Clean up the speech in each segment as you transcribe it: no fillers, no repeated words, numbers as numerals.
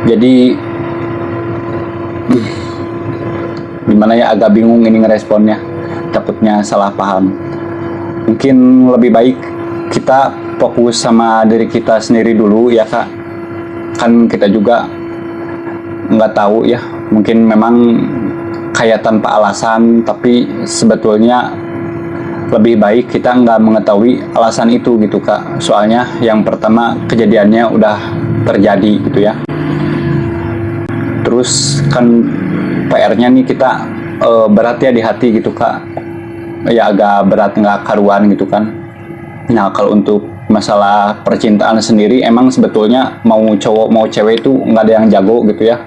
Jadi gimana ya, agak bingung ini ngeresponnya, takutnya salah paham. Mungkin lebih baik kita fokus sama diri kita sendiri dulu ya kak. Kan kita juga nggak tahu ya, mungkin memang kayak tanpa alasan, tapi sebetulnya lebih baik kita nggak mengetahui alasan itu gitu kak. Soalnya yang pertama kejadiannya udah terjadi gitu ya. Terus kan PR-nya nih kita berat ya di hati gitu kak. Ya agak berat, nggak karuan gitu kan. Nah kalau untuk masalah percintaan sendiri, emang sebetulnya mau cowok mau cewek itu nggak ada yang jago gitu ya.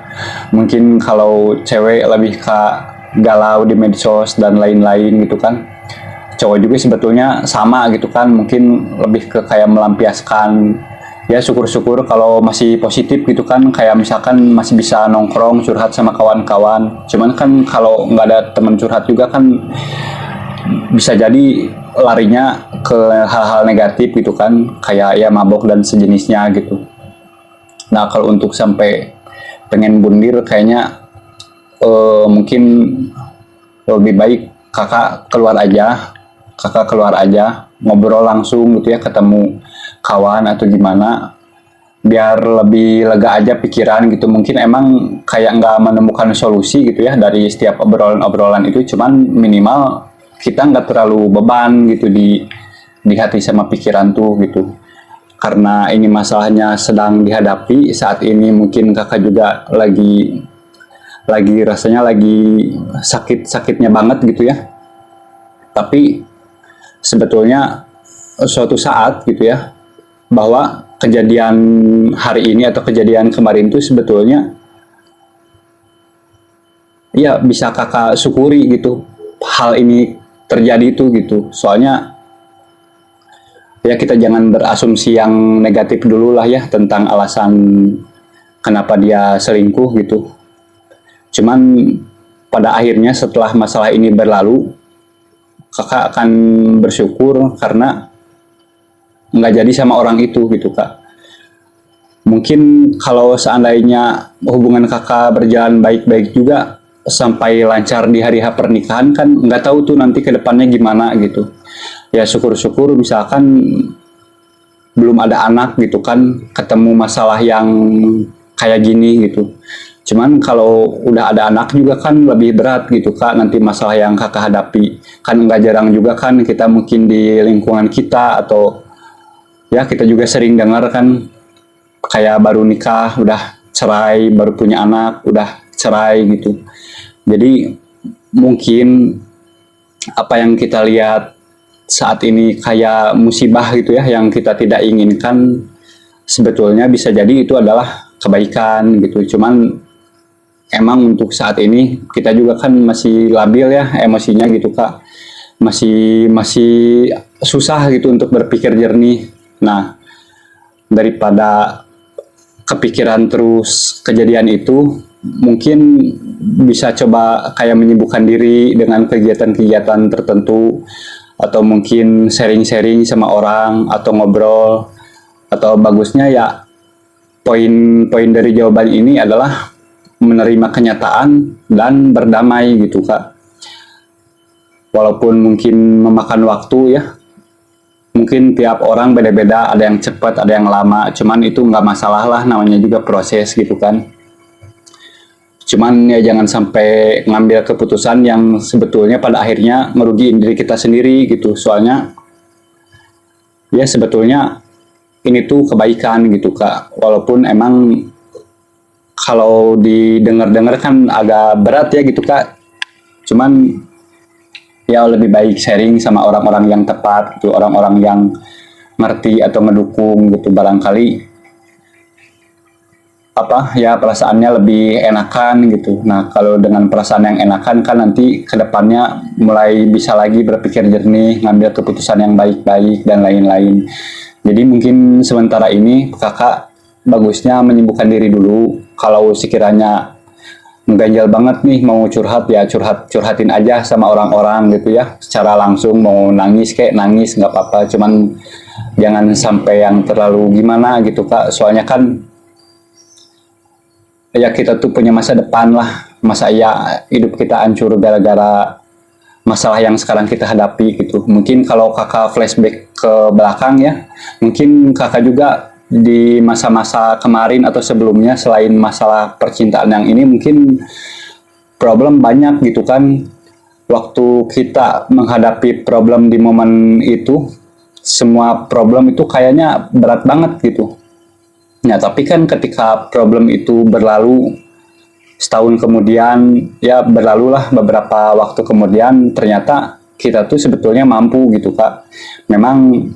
Mungkin kalau cewek lebih ke galau di medsos dan lain-lain gitu kan. Cowok juga sebetulnya sama gitu kan, mungkin lebih ke kayak melampiaskan. Ya syukur-syukur kalau masih positif gitu kan, kayak misalkan masih bisa nongkrong curhat sama kawan-kawan. Cuman kan kalau nggak ada teman curhat juga kan bisa jadi larinya ke hal-hal negatif gitu kan, kayak ya mabok dan sejenisnya gitu. Nah kalau untuk sampai pengen bundir kayaknya mungkin lebih baik kakak keluar aja, ngobrol langsung gitu ya, ketemu kawan atau gimana, biar lebih lega aja pikiran gitu. Mungkin emang kayak nggak menemukan solusi gitu ya dari setiap obrolan-obrolan itu, cuman minimal kita nggak terlalu beban gitu di hati sama pikiran tuh gitu. Karena ini masalahnya sedang dihadapi saat ini, mungkin kakak juga lagi rasanya lagi sakit-sakitnya banget gitu ya. Tapi sebetulnya suatu saat gitu ya, bahwa kejadian hari ini atau kejadian kemarin itu sebetulnya ya bisa kakak syukuri gitu, hal ini terjadi itu gitu. Soalnya ya kita jangan berasumsi yang negatif dulu lah ya tentang alasan kenapa dia selingkuh gitu. Cuman pada akhirnya setelah masalah ini berlalu, kakak akan bersyukur karena nggak jadi sama orang itu gitu kak. Mungkin kalau seandainya hubungan kakak berjalan baik-baik juga sampai lancar di hari H pernikahan, kan nggak tahu tuh nanti ke depannya gimana gitu. Ya syukur-syukur misalkan belum ada anak gitu kan, ketemu masalah yang kayak gini gitu. Cuman kalau udah ada anak juga kan lebih berat gitu kak, nanti masalah yang kakak hadapi. Kan nggak jarang juga kan kita mungkin di lingkungan kita atau ya kita juga sering dengar kan, kayak baru nikah udah cerai, baru punya anak udah cerai gitu. Jadi mungkin apa yang kita lihat saat ini kayak musibah gitu ya, yang kita tidak inginkan, sebetulnya bisa jadi itu adalah kebaikan gitu. Cuman emang untuk saat ini kita juga kan masih labil ya emosinya gitu kak, masih masih susah gitu untuk berpikir jernih. Nah daripada kepikiran terus kejadian itu, mungkin bisa coba kayak menyibukkan diri dengan kegiatan-kegiatan tertentu, atau mungkin sharing-sharing sama orang atau ngobrol. Atau bagusnya ya, poin-poin dari jawaban ini adalah menerima kenyataan dan berdamai gitu kak. Walaupun mungkin memakan waktu ya, mungkin tiap orang beda-beda, ada yang cepat ada yang lama, cuman itu nggak masalah lah, namanya juga proses gitu kan. Cuman ya jangan sampai ngambil keputusan yang sebetulnya pada akhirnya merugiin diri kita sendiri gitu. Soalnya ya sebetulnya ini tuh kebaikan gitu kak, walaupun emang kalau didengar-dengar kan agak berat ya gitu kak. Cuman ya lebih baik sharing sama orang-orang yang tepat gitu, orang-orang yang ngerti atau ngedukung gitu, barangkali apa ya perasaannya lebih enakan gitu. Nah kalau dengan perasaan yang enakan kan nanti kedepannya mulai bisa lagi berpikir jernih, ngambil keputusan yang baik-baik dan lain-lain. Jadi mungkin sementara ini kakak bagusnya menyibukkan diri dulu. Kalau sekiranya mengganjal banget nih mau curhat, ya curhatin aja sama orang-orang gitu ya, secara langsung. Mau nangis kayak nangis nggak apa-apa, cuman jangan sampai yang terlalu gimana gitu kak. Soalnya kan ya kita tuh punya masa depan lah. Masa ya hidup kita hancur gara-gara masalah yang sekarang kita hadapi gitu. Mungkin kalau kakak flashback ke belakang ya, mungkin kakak juga di masa-masa kemarin atau sebelumnya selain masalah percintaan yang ini mungkin problem banyak gitu kan. Waktu kita menghadapi problem di momen itu, semua problem itu kayaknya berat banget gitu. Nah, tapi kan ketika problem itu berlalu, setahun kemudian, ya berlalulah beberapa waktu kemudian, ternyata kita tuh sebetulnya mampu gitu, Kak. Memang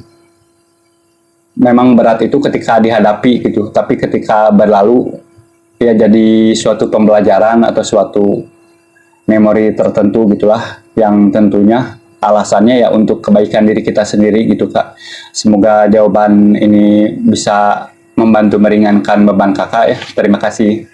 memang berat itu ketika dihadapi gitu, tapi ketika berlalu, ya jadi suatu pembelajaran atau suatu memori tertentu gitulah, yang tentunya alasannya ya untuk kebaikan diri kita sendiri gitu, Kak. Semoga jawaban ini bisa membantu meringankan beban kakak ya. Terima kasih.